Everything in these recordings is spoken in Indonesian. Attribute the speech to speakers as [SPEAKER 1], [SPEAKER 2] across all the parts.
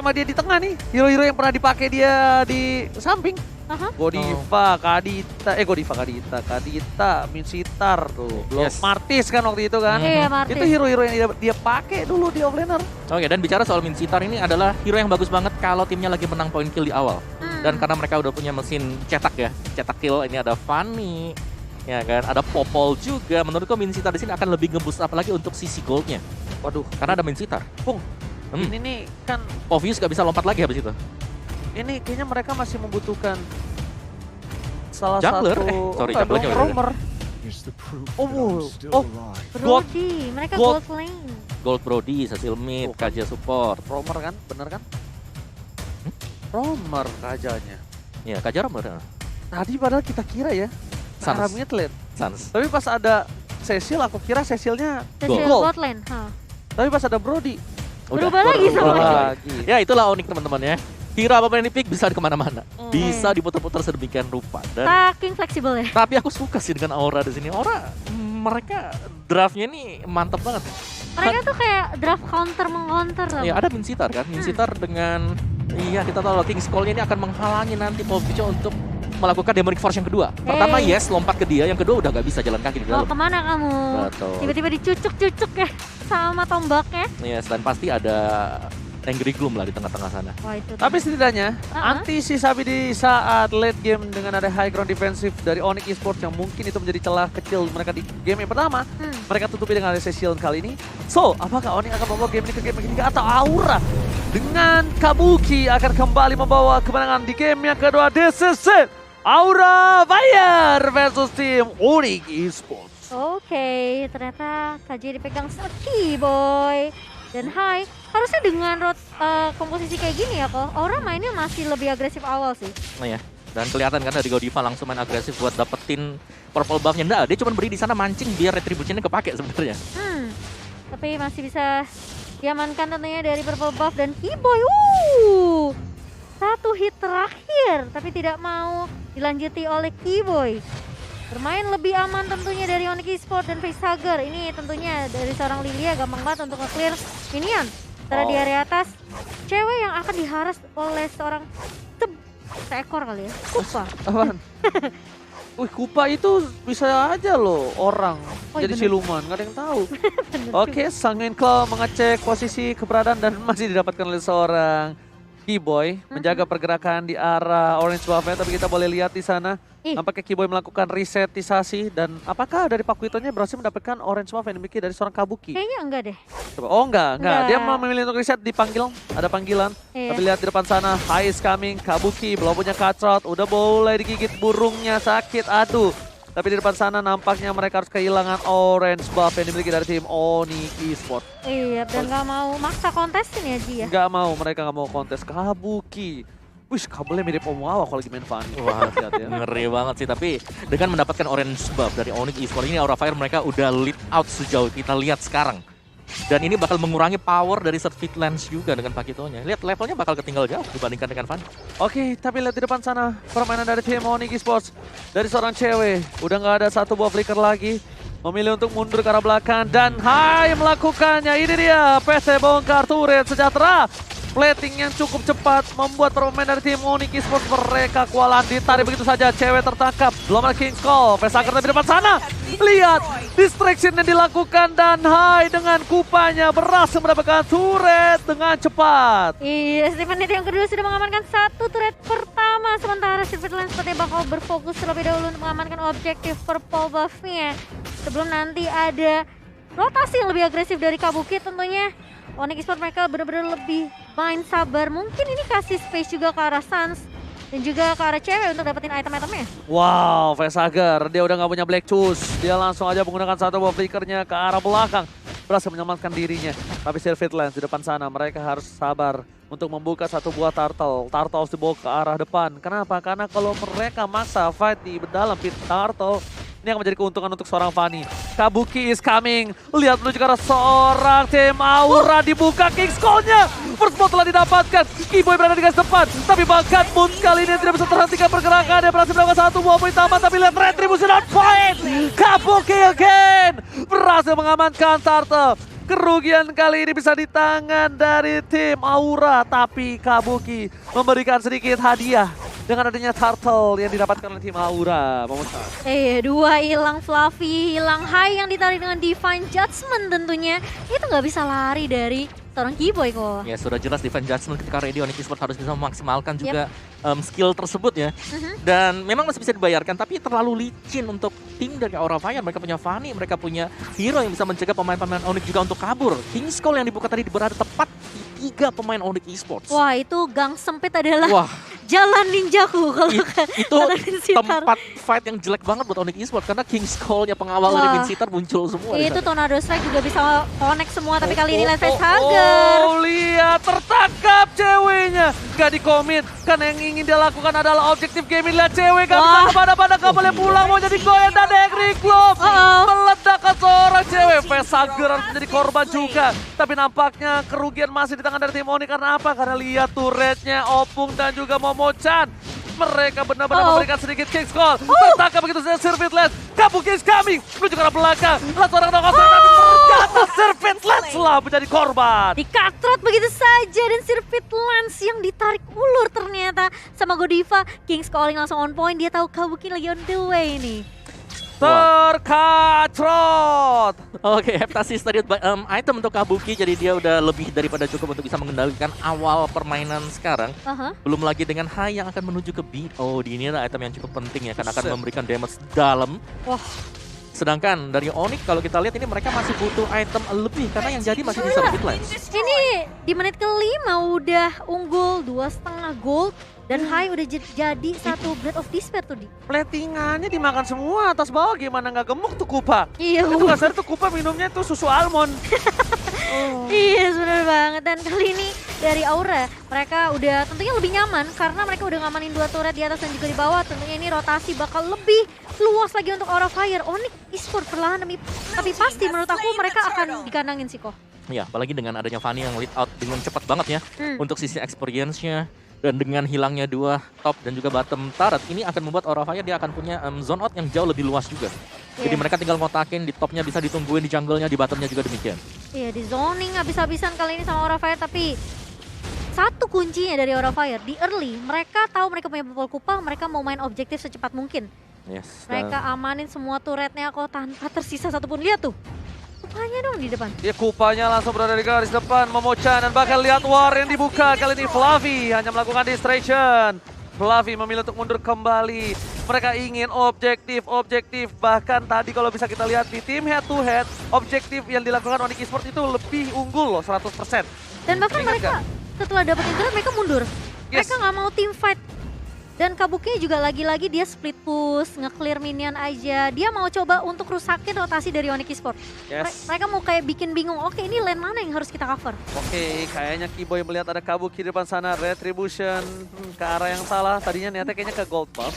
[SPEAKER 1] sama dia di tengah nih. Hero-hero yang pernah dipakai dia di samping. Godiva, Kadita, Minsitar tuh. Belum Martis kan waktu itu kan.
[SPEAKER 2] Iya, Martis.
[SPEAKER 1] Itu hero-hero yang dia pakai dulu di offlaner.
[SPEAKER 3] Oke, dan bicara soal Minsitar ini adalah hero yang bagus banget kalau timnya lagi menang point kill di awal. Dan karena mereka udah punya mesin cetak ya, cetak kill, ini ada Fanny, ya kan, ada Popol juga. Menurutku Minsitar di sini akan lebih ngeboost apalagi untuk sisi goldnya.
[SPEAKER 1] Waduh,
[SPEAKER 3] karena ada Minsitar.
[SPEAKER 1] Pung, ini nih kan
[SPEAKER 3] Povius gak bisa lompat lagi habis itu.
[SPEAKER 1] Ini kayaknya mereka masih membutuhkan salah
[SPEAKER 3] jungler,
[SPEAKER 1] satu
[SPEAKER 3] junglernya
[SPEAKER 1] roamer.
[SPEAKER 2] Brody, mereka gold lane.
[SPEAKER 3] Gold Brody, Cecil mid, Kaja support.
[SPEAKER 1] Roamer kan, bener kan? Roamer Kajanya.
[SPEAKER 3] Iya, Kaja roamer.
[SPEAKER 1] Tadi padahal kita kira ya, arah mid lane.
[SPEAKER 3] Sans.
[SPEAKER 1] Tapi pas ada Cecil, aku kira Cecilnya
[SPEAKER 2] gold lane.
[SPEAKER 1] Tapi pas ada Brody,
[SPEAKER 2] berubah lagi sama
[SPEAKER 1] lagi.
[SPEAKER 3] Ya itulah unik teman-teman ya. Hero apapun yang di-pick bisa kemana-mana. Bisa diputar-putar sedemikian rupa. Dan
[SPEAKER 2] saking fleksibel ya.
[SPEAKER 3] Tapi aku suka sih dengan Aura di sini. Aura, mereka draftnya ini mantep banget.
[SPEAKER 2] Mereka tuh kayak draft counter-meng-counter.
[SPEAKER 3] Ya ada Minsitar kan. Minsitar dengan, iya kita tahu King's Call-nya ini akan menghalangi nanti Povic untuk melakukan Demonic Force yang kedua. Pertama yes, lompat ke dia. Yang kedua udah gak bisa jalan kaki di dalam.
[SPEAKER 2] Kemana kamu?
[SPEAKER 3] Betul.
[SPEAKER 2] Tiba-tiba dicucuk-cucuk ya sama tombaknya.
[SPEAKER 3] Yes, dan pasti ada Angry Gloom lah di tengah-tengah sana.
[SPEAKER 2] Wah, itu
[SPEAKER 1] Tapi setidaknya anti si Sabi di saat late game dengan ada high ground defensive dari Onyx Esports yang mungkin itu menjadi celah kecil mereka di game yang pertama. Mereka tutupi dengan Recession kali ini. So, apakah Onyx akan membawa game ini ke game ketiga atau Aura dengan Kabuki akan kembali membawa kemenangan di game yang kedua? This is it. Aura Fire versus tim Onyx Esports.
[SPEAKER 2] Oke, ternyata KJ dipegang Saki boy. Dan harusnya dengan komposisi kayak gini ya kok, Aura mainnya masih lebih agresif awal sih.
[SPEAKER 3] Oh ya, dan kelihatan kan dari Godiva langsung main agresif buat dapetin purple buff-nya. Nggak, dia cuma beri di sana mancing biar retribution-nya kepake sebenarnya.
[SPEAKER 2] Tapi masih bisa diamankan tentunya dari purple buff dan Keyboy. Satu hit terakhir, tapi tidak mau dilanjuti oleh Keyboy. Bermain lebih aman tentunya dari Onyx Esports dan Facehugger. Ini tentunya dari seorang Lilia gampang banget untuk nge-clear minion. Setelah di area atas, cewek yang akan diharas oleh seorang seekor kali ya, Kupa.
[SPEAKER 1] Apaan? Wih, Kupa itu bisa aja loh orang jadi siluman, nggak ada yang tahu. Oke, Sang Claw mengecek posisi keberadaan dan masih didapatkan oleh seorang Keyboy menjaga pergerakan di arah orange buff-nya, tapi kita boleh lihat di sana. Nampaknya Keyboy melakukan resetisasi dan apakah dari Pakuitonya berhasil mendapatkan orange buff yang dimiliki dari seorang Kabuki?
[SPEAKER 2] Kayaknya enggak deh.
[SPEAKER 1] Coba. Oh enggak. Dia memilih untuk reset, dipanggil, ada panggilan. Tapi lihat di depan sana, High is coming, Kabuki belum punya cutthroat, udah boleh digigit burungnya, sakit, aduh. Tapi di depan sana nampaknya mereka harus kehilangan orange buff yang dimiliki dari tim Onyx Esports.
[SPEAKER 2] Iya, dan gak mau maksa kontesin ya Ji ya?
[SPEAKER 1] Gak mau, mereka gak mau kontes. Kabuki. Wih, kabelnya mirip Omuawa kalau lagi main Fanny.
[SPEAKER 3] Wah, ngeri banget sih. Tapi dengan mendapatkan orange buff dari Onyx Esports ini, Aura Fire mereka udah lead out sejauh kita lihat sekarang. Dan ini bakal mengurangi power dari Surfeit Lens juga dengan Pakitonya. Lihat levelnya bakal ketinggal jauh dibandingkan dengan Fanny.
[SPEAKER 1] Oke, tapi lihat di depan sana permainan dari tim Onyx Esports. Dari seorang cewek, udah gak ada satu buah flicker lagi. Memilih untuk mundur ke arah belakang dan melakukannya. Ini dia, PC bongkar turret sejahtera. Plating yang cukup cepat membuat permain dari tim Onyx Esports mereka kewalahan, ditarik begitu saja. Cewek tertangkap, belum ada King's Call. Facehugger di depan sana. Lihat distraction yang dilakukan dan dengan Kupanya berhasil mendapatkan turret dengan cepat.
[SPEAKER 2] Iya, Steven yang kedua sudah mengamankan satu turret pertama. Sementara Surfeit Lens sepertinya bakal berfokus terlebih dahulu untuk mengamankan objektif purple buff-nya. Sebelum nanti ada rotasi yang lebih agresif dari Kabuki tentunya. Onyx Esports mereka benar-benar lebih main sabar. Mungkin ini kasih space juga ke arah Sans dan juga ke arah cewek untuk dapetin item-itemnya.
[SPEAKER 1] Wow, Facehugger dia udah gak punya Black Choose. Dia langsung aja menggunakan satu buah flickernya ke arah belakang. Berhasil menyelamatkan dirinya. Tapi Surfeit Lens di depan sana mereka harus sabar untuk membuka satu buah turtle. Turtle harus dibawa ke arah depan. Kenapa? Karena kalau mereka maksa fight di dalam pit turtle, ini akan menjadi keuntungan untuk seorang Fanny. Kabuki is coming. Lihat menuju ke arah seorang tim Aura. Dibuka King's Call-nya. First blood telah didapatkan. Keyboy berada di garis depan. Tapi bahkan Moon kali ini tidak bisa terhentikan pergerakan. Dia berhasil melakukan satu buah poin tambah. Tapi lihat retribution on point. Kabuki again. Berhasil mengamankan turtle. Kerugian kali ini bisa di tangan dari tim Aura, tapi Kabuki memberikan sedikit hadiah dengan adanya turtle yang didapatkan oleh tim Aura.
[SPEAKER 2] Dua hilang, Fluffy hilang, Hai yang ditarik dengan Divine Judgment tentunya. Itu nggak bisa lari dari seorang Keyboy kok.
[SPEAKER 3] Ya sudah jelas Divine Judgment ketika ready Onyx Esports harus bisa memaksimalkan juga skill tersebut ya. Dan memang masih bisa dibayarkan, tapi terlalu licin untuk tim dari Aura Fire. Mereka punya Fanny, mereka punya hero yang bisa mencegah pemain-pemain Onyx juga untuk kabur. King's Call yang dibuka tadi berada tepat di 3 pemain Onyx Esports.
[SPEAKER 2] Wah, itu gang sempit adalah
[SPEAKER 3] Wah,
[SPEAKER 2] jalan ninjaku kalau
[SPEAKER 3] itu tempat fight yang jelek banget buat Onyx Esports karena King's Call-nya pengawal dari Vincitar muncul semua.
[SPEAKER 2] Itu Tornado Strike juga bisa connect semua, tapi kali ini Lance Hager.
[SPEAKER 1] Lihat tertangkap ceweknya. Gak dikomit karena yang ingin dia lakukan adalah objektif game. Lihat cewek gak bisa kepada gak boleh pulang, mau jadi goyang dan Angry Club meledakkan seorang cewek. Hager harus menjadi korban juga, tapi nampaknya kerugian masih di tangan dari tim Onyx. Karena apa? Karena lihat turretnya Opung dan juga Momo-chan. Mereka benar-benar memberikan sedikit King's Call. Tertangkap begitu saja Sirvit Lens. Kabuki is coming. Menuju ke arah belakang. Lalu orang kosong tapi ternyata Sirvit Lens telah menjadi korban.
[SPEAKER 2] Dikatrot begitu saja dan Sirvit Lens yang ditarik ulur ternyata sama Godiva. King's Calling langsung on point. Dia tahu Kabuki lagi on the way ini.
[SPEAKER 1] Terkatrot.
[SPEAKER 3] Oke, Heptasis tadi item untuk Kabuki, jadi dia udah lebih daripada cukup untuk bisa mengendalikan awal permainan sekarang. Belum lagi dengan Hai yang akan menuju ke B. Oh, ini adalah item yang cukup penting ya, karena akan memberikan damage dalam. Sedangkan dari Onyx kalau kita lihat ini mereka masih butuh item lebih karena yang jadi masih di Sirvit Lens.
[SPEAKER 2] Ini di menit ke-5 udah unggul 2,5 gold. Dan Hai udah jadi 1 Breath of Despair tuh di.
[SPEAKER 1] Platingannya dimakan semua atas bawah, gimana nggak gemuk tuh Kupa?
[SPEAKER 2] Iya.
[SPEAKER 1] Itu kasar tuh Kupa minumnya tuh susu almond.
[SPEAKER 2] Iya bener banget. Dan kali ini dari Aura mereka udah tentunya lebih nyaman karena mereka udah ngamanin 2 turret di atas dan juga di bawah. Tentunya ini rotasi bakal lebih luas lagi untuk Aura Fire. Onyx Esports perlahan tapi pasti menurut aku mereka akan dikandangin sih kok.
[SPEAKER 3] Ya, apalagi dengan adanya Fanny yang lead out dengan cepat banget ya untuk sisi experience-nya. Dan dengan hilangnya 2 top dan juga bottom turret, ini akan membuat Aura Fire dia akan punya zone out yang jauh lebih luas juga. Jadi mereka tinggal ngotakin, di topnya bisa ditungguin, di jungle-nya, di bottomnya juga demikian.
[SPEAKER 2] Iya, di zoning habis-habisan kali ini sama Aura Fire, tapi satu kuncinya dari Aura Fire, di early, mereka tahu mereka punya purple Kupa, mereka mau main objektif secepat mungkin. Mereka amanin semua turretnya kok tanpa tersisa satupun. Lihat tuh. Kupanya dong di depan.
[SPEAKER 1] Ya, Kupanya langsung berada di garis depan, Momo-chan, dan bahkan lihat war yang dibuka kali ini Fluffy hanya melakukan distraction. Fluffy memilih untuk mundur kembali. Mereka ingin objektif, bahkan tadi kalau bisa kita lihat di tim head to head, objektif yang dilakukan Onyx Esports itu lebih unggul loh 100%.
[SPEAKER 2] Dan bahkan mereka setelah dapat internet mereka mundur. Mereka nggak mau team fight. Dan Kabuki juga lagi-lagi dia split push, nge-clear minion aja. Dia mau coba untuk rusakin rotasi dari Onyx Esports. Mereka mau kayak bikin bingung, oke ini lane mana yang harus kita cover?
[SPEAKER 1] Oke, kayaknya Keyboy melihat ada Kabuki di depan sana, Retribution ke arah yang salah. Tadinya niatnya kayaknya ke gold buff.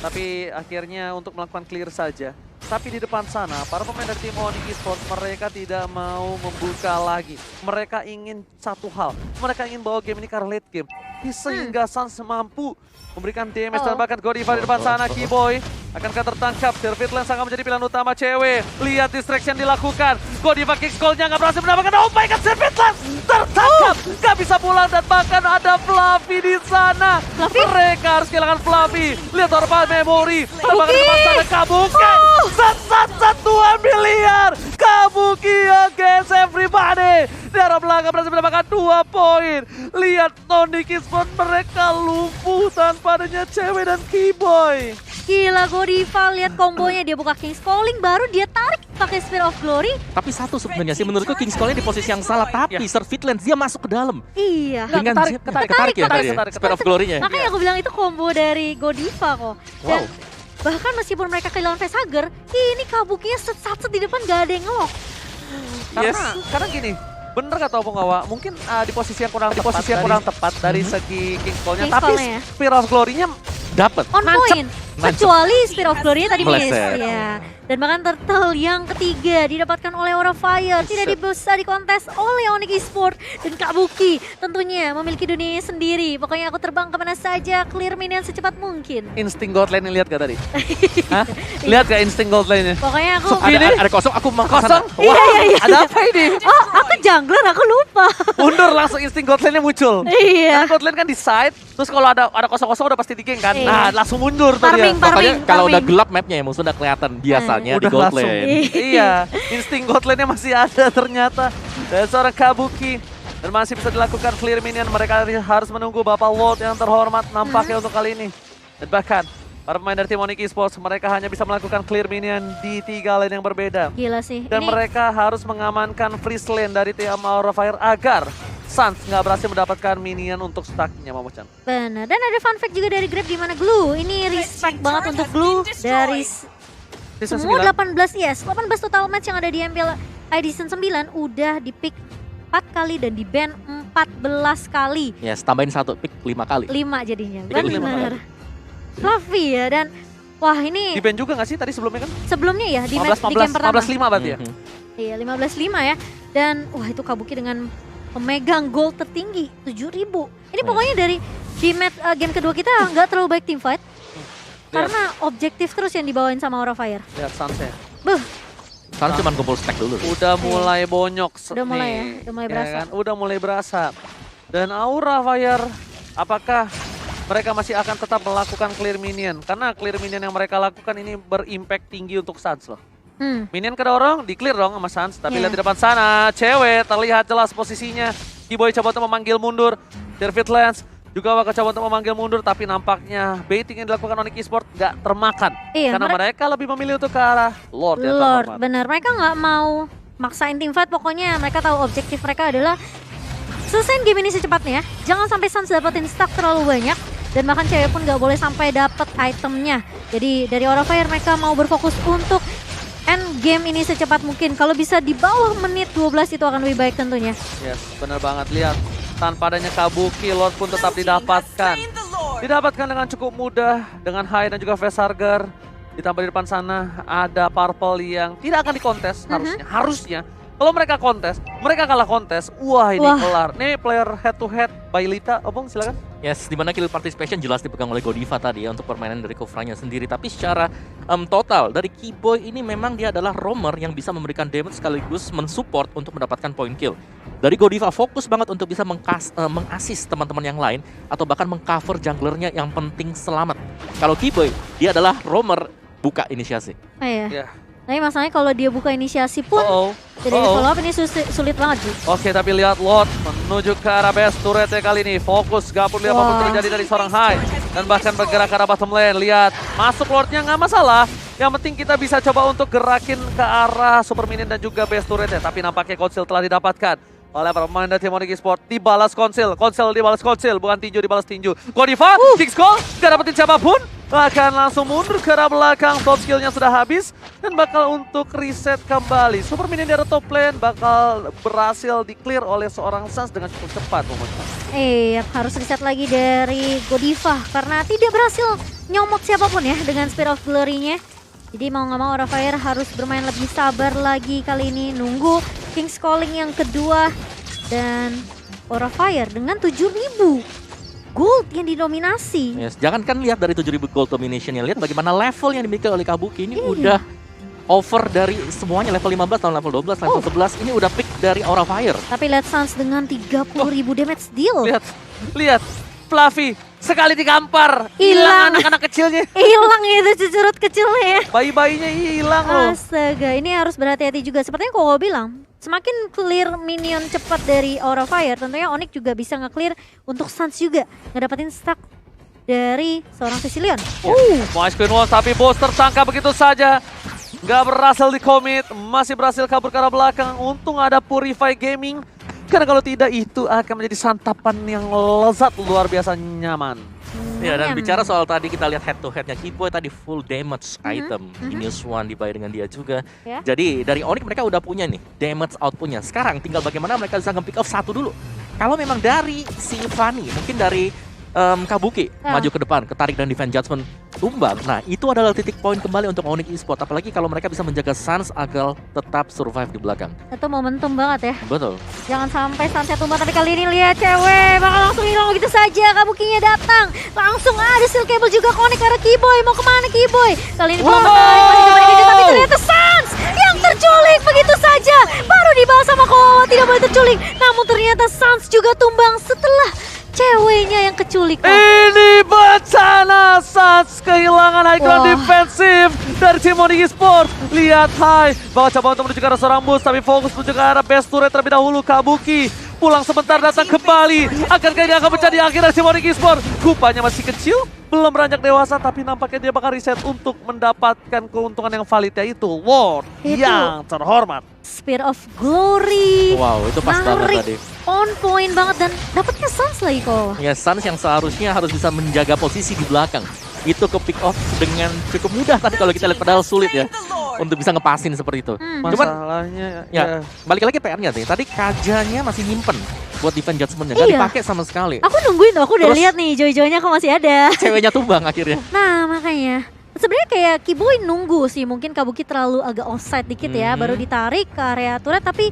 [SPEAKER 1] Tapi akhirnya untuk melakukan clear saja. Tapi di depan sana, para pemain dari tim Onyx Esports mereka tidak mau membuka lagi. Mereka ingin satu hal, mereka ingin bawa game ini ke arah late game. Sehingga Sans mampu memberikan damage dan bahkan Godiva di depan sana. Keyboy akankah tertangkap? Sirvit Lens akan menjadi pilihan utama cewek. Lihat distraction dilakukan. Godiva King's Call-nya nggak berhasil mendapatkan. Oh my god, Sirvit Lens tertangkap. Nggak bisa pulang dan bahkan ada Fluffy di sana. Mereka harus kehilangan Fluffy. Lihat Orphan Memory. Bahkan di depan sana Kabuki. Sat 2 miliar. Kabuki against everybody. Di arah belakang berhasil mendapatkan 2 poin. Lihat Onyx Esports mereka lumpuh tanpa adanya cewek dan Keyboy.
[SPEAKER 2] Gila Godiva, lihat kombonya, dia buka King's Calling baru dia tarik pakai Spear of Glory.
[SPEAKER 3] Tapi satu sebenarnya sih menurutku King's Calling di posisi yang salah, tapi Sirvit Lens dia masuk ke dalam.
[SPEAKER 2] Iya.
[SPEAKER 3] Dengan ketarik ya tadi ya, Spear of Glory-nya.
[SPEAKER 2] Makanya aku bilang itu combo dari Godiva kok. Dan bahkan meskipun mereka kehilangan Hager, ini Kabukinya set di depan gak ada yang ngelok.
[SPEAKER 1] Karena gini, bener kata Opung Awa, mungkin di posisi yang kurang tepat dari segi King's Call-nya, tapi Spear of Glory-nya dapat.
[SPEAKER 2] On point. Kecuali Spear of Glory-nya tadi miss.
[SPEAKER 3] Meleset.
[SPEAKER 2] Ya. Dan bahkan turtle yang ketiga didapatkan oleh Aura Fire. Tidak bisa dikontes oleh Onyx Esports. Dan Kabuki tentunya memiliki dunianya sendiri. Pokoknya aku terbang kemana saja, clear minion secepat mungkin.
[SPEAKER 1] Insting God Lane lihat gak tadi? Hah? Lihat gak insting God Lane-nya?
[SPEAKER 2] Pokoknya aku...
[SPEAKER 3] Ada kosong, aku mau
[SPEAKER 1] Kosong?
[SPEAKER 2] Iya, iya.
[SPEAKER 1] Ada apa ini?
[SPEAKER 2] Oh, aku jungler, aku lupa.
[SPEAKER 1] Mundur langsung insting God Lane-nya muncul.
[SPEAKER 2] Iya.
[SPEAKER 1] Karena God Lane kan di side, terus kalau ada kosong-kosong udah pasti di geng kan.
[SPEAKER 2] Iya.
[SPEAKER 1] Nah, langsung mundur tuh dia.
[SPEAKER 2] Farming,
[SPEAKER 3] Pokoknya kalau udah
[SPEAKER 2] farming.
[SPEAKER 3] gelap mapnya ya musuh udah kelihatan biasanya di
[SPEAKER 1] Udah
[SPEAKER 3] gold
[SPEAKER 1] langsung.
[SPEAKER 3] lane.
[SPEAKER 1] Iya, insting God Lane-nya masih ada ternyata. Dan seorang Kabuki. Dan masih bisa dilakukan clear minion. Mereka harus menunggu Bapak Lord yang terhormat nampaknya untuk kali ini. Dan bahkan para pemain dari tim Onyx Esports, mereka hanya bisa melakukan clear minion di 3 lane yang berbeda.
[SPEAKER 2] Gila sih.
[SPEAKER 1] Dan mereka harus mengamankan freeze lane dari tim Aura Fire agar Suns nggak berhasil mendapatkan minion untuk stacknya, Momochan.
[SPEAKER 2] Benar. Dan ada fun fact juga dari Grab di mana Glue. Ini respect banget untuk Glue dari
[SPEAKER 1] Season
[SPEAKER 2] semua
[SPEAKER 1] 9.
[SPEAKER 2] 18 total match yang ada di MPL Edition 9 udah di pick 4 kali dan di ban 14 kali.
[SPEAKER 3] Yes, tambahin 1 pick 5 kali.
[SPEAKER 2] 5 jadinya.
[SPEAKER 3] Pick 5
[SPEAKER 2] Benar. Fluffy ya, dan wah ini
[SPEAKER 1] Di ban juga nggak sih tadi sebelumnya kan?
[SPEAKER 2] sebelumnya ya di
[SPEAKER 1] 15,
[SPEAKER 2] game pertama.
[SPEAKER 1] 15-5 berarti ya?
[SPEAKER 3] Mhm.
[SPEAKER 2] Iya, 15-5 ya. Dan wah itu Kabuki dengan pemegang gold tertinggi 7.000. Ini pokoknya dari di game kedua kita nggak terlalu baik team fight. Karena objektif terus yang dibawain sama Aura Fire.
[SPEAKER 1] Lihat Suns-nya.
[SPEAKER 2] Buh,
[SPEAKER 3] Sekarang cuma kumpul stack dulu.
[SPEAKER 1] Udah mulai bonyok
[SPEAKER 2] Udah mulai ya,
[SPEAKER 1] nih,
[SPEAKER 2] udah mulai berasa.
[SPEAKER 1] kan? Udah mulai berasa. Dan Aura Fire, apakah mereka masih akan tetap melakukan clear minion? Karena clear minion yang mereka lakukan ini berimpact tinggi untuk Suns loh. Minion kedorong, di clear dong sama Suns. Tapi
[SPEAKER 2] Iya.
[SPEAKER 1] lihat di depan sana, cewek terlihat jelas posisinya. Kiboy coba untuk memanggil mundur. David Lance juga bakal coba untuk memanggil mundur. Tapi nampaknya baiting yang dilakukan Onyx Esports gak termakan.
[SPEAKER 2] Iya,
[SPEAKER 1] Karena mereka lebih memilih untuk ke arah Lord yang
[SPEAKER 2] Lord,
[SPEAKER 1] terhormat.
[SPEAKER 2] bener. Mereka nggak mau maksain team fight. Pokoknya mereka tahu objektif mereka adalah selesaiin game ini secepatnya. Jangan sampai Suns dapetin stack terlalu banyak. Dan bahkan cewek pun nggak boleh sampai dapet itemnya. Jadi dari Aura Fire mereka mau berfokus untuk end game ini secepat mungkin. Kalau bisa di bawah menit 12 itu akan lebih baik tentunya.
[SPEAKER 1] Yes, benar banget. Lihat, tanpa adanya Kabuki, Lord pun tetap didapatkan. Didapatkan dengan cukup mudah, dengan Hai dan juga Vesarger. Ditambah di depan sana ada Purple yang tidak akan dikontes harusnya. Kalau mereka kontes, mereka kalah kontes. Wah ini kelar. Nih player head to head by Lita, Obong silakan.
[SPEAKER 3] Yes, dimana kill participation jelas dipegang oleh Godiva tadi ya untuk permainan dari Kufranya sendiri. Tapi secara total dari Kiboy ini memang dia adalah roamer yang bisa memberikan damage sekaligus mensupport untuk mendapatkan point kill. Dari Godiva fokus banget untuk bisa mengassist teman-teman yang lain atau bahkan mengcover junglernya yang penting selamat. Kalau Kiboy dia adalah roamer buka inisiasi.
[SPEAKER 2] Oh iya.
[SPEAKER 1] Ya.
[SPEAKER 2] Tapi masalahnya kalau dia buka inisiasi pun jadi follow up ini sulit banget sih.
[SPEAKER 1] Oke, tapi lihat Lord menuju ke arah base turret kali ini. Fokus, gak perlu lihat apapun terjadi dari seorang Hai. Dan bahkan bergerak ke arah bottom lane. Lihat, masuk Lordnya nggak masalah. Yang penting kita bisa coba untuk gerakin ke arah super minion dan juga base turretnya. Tapi nampaknya konsil telah didapatkan oleh pemain dari tim Onyx Esports. Dibalas konsil dibalas konsil, bukan tinju dibalas tinju. Godiva, kick call, gak dapetin siapapun. Bahkan langsung mundur ke arah belakang, top skillnya sudah habis. Dan bakal untuk reset kembali. Super minion di arah top lane bakal berhasil di clear oleh seorang Suns dengan cukup cepat.
[SPEAKER 2] Harus reset lagi dari Godiva karena tidak berhasil nyomot siapapun ya dengan Spear of Glory-nya. Jadi mau nggak mau Aura Fire harus bermain lebih sabar lagi kali ini. Nunggu King's Calling yang kedua. Dan Aura Fire dengan 7.000 gold yang didominasi.
[SPEAKER 3] Yes, jangan kan lihat dari 7.000 gold domination-nya, lihat bagaimana level yang dimiliki oleh Kabuki ini udah over dari semuanya, level 15 tahun level 12, level 11 ini udah pick dari Aura Fire.
[SPEAKER 2] Tapi lihat Suns dengan 30.000 damage deal.
[SPEAKER 1] Lihat, Fluffy sekali digampar, hilang anak-anak kecilnya.
[SPEAKER 2] Hilang itu cucurut kecilnya ya.
[SPEAKER 1] Bayi-bayinya hilang loh.
[SPEAKER 2] Astaga, ini harus berhati-hati juga. Sepertinya Koko bilang, semakin clear minion cepat dari Aura Fire, tentunya Onyx juga bisa nge-clear untuk Suns juga. Ngedapetin stack dari seorang Sicilian.
[SPEAKER 1] Ice Queen Wall, tapi bos tertangkap begitu saja. Gak berhasil di-commit, masih berhasil kabur ke arah belakang. Untung ada Purify Gaming. Karena kalau tidak itu akan menjadi santapan yang lezat luar biasa nyaman.
[SPEAKER 3] Ya, dan bicara soal tadi kita lihat head to headnya Kiboy tadi full damage item. Genius One dibayar dengan dia juga. Jadi dari Onyx mereka udah punya nih damage outputnya. Sekarang tinggal bagaimana mereka bisa nge-pick off satu dulu. Kalau memang dari si Fanny, mungkin dari Kabuki maju ke depan, ketarik dan defense judgment tumbang. Nah, itu adalah titik poin kembali untuk Onyx Esports. Apalagi kalau mereka bisa menjaga Suns agar tetap survive di belakang.
[SPEAKER 2] Itu momentum banget ya.
[SPEAKER 3] Betul.
[SPEAKER 2] Jangan sampai Sunset tumbang, tapi kali ini lihat cewek bakal langsung hilang begitu saja. Kabukinya datang, langsung ada steel cable juga connect ke arah Keyboy. Mau kemana Keyboy? Kali ini tapi ternyata Suns yang terculik begitu saja. Baru dibalas sama Kowawa, tidak boleh terculik. Namun ternyata Suns juga tumbang setelah ceweknya yang keculik.
[SPEAKER 1] Ini bencana, Suns kehilangan high ground defensif dari tim Onyx Esports. Lihat Hai, bawa coba untuk menuju ke arah seorang bus, tapi fokus menuju ke arah best turret terlebih dahulu. Kabuki pulang sebentar, datang kembali. Akankah ini akan menjadi akhir dari tim Onyx Esports? Kupanya masih kecil, belum beranjak dewasa, tapi nampaknya dia bakal reset untuk mendapatkan keuntungan yang valid, yaitu Ward yang terhormat.
[SPEAKER 2] Spear of Glory.
[SPEAKER 3] Wow, itu pas banget tadi.
[SPEAKER 2] On point banget dan dapatnya Suns lagi kok.
[SPEAKER 3] Ya, Suns yang seharusnya harus bisa menjaga posisi di belakang. Itu ke pick off dengan cukup mudah tadi kalau kita lihat, padahal sulit ya untuk bisa ngepasin seperti itu. Cuman
[SPEAKER 1] Masalahnya
[SPEAKER 3] ya, balik lagi PR-nya nih. Tadi Kajanya masih nyimpen buat defense judgment-nya, gak dipakai sama sekali.
[SPEAKER 2] Aku nungguin tuh, aku udah
[SPEAKER 3] Terus
[SPEAKER 2] lihat nih joy-joynya kok masih ada.
[SPEAKER 3] Ceweknya tumbang akhirnya.
[SPEAKER 2] Nah, makanya sebenarnya kayak Keyboy nunggu sih, mungkin Kabuki terlalu agak offside dikit ya, baru ditarik ke area turret, tapi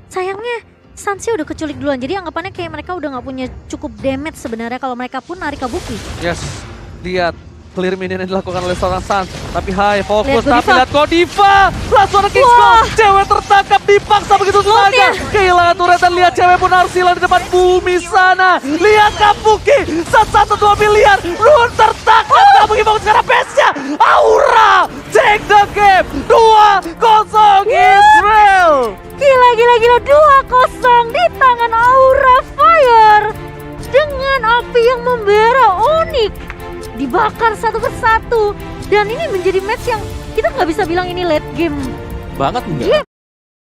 [SPEAKER 2] sayangnya Suns udah keculik duluan, jadi anggapannya kayak mereka udah nggak punya cukup damage sebenarnya kalau mereka pun narik Kabuki.
[SPEAKER 1] Yes, lihat clear minion yang dilakukan oleh seorang Suns. Tapi Hai fokus,
[SPEAKER 2] Lihat
[SPEAKER 1] tapi lihat Godiva. Langsung ada Kingscall. Cewek tertangkap, dipaksa begitu saja. Kehilangan turret dan lihat cewek pun harus hilang di depan bumi sana. Lihat Kabuki, 1-1 2 miliar. Rune tertangkap, Kabuki fokus ke arah base-nya. Aura, take the game. 2-0 Israel.
[SPEAKER 2] Gila 2-0 di tangan Aura Fire dengan api yang membara. Onyx dibakar satu persatu, dan ini menjadi match yang kita nggak bisa bilang ini late game
[SPEAKER 3] Banget enggak?
[SPEAKER 2] dia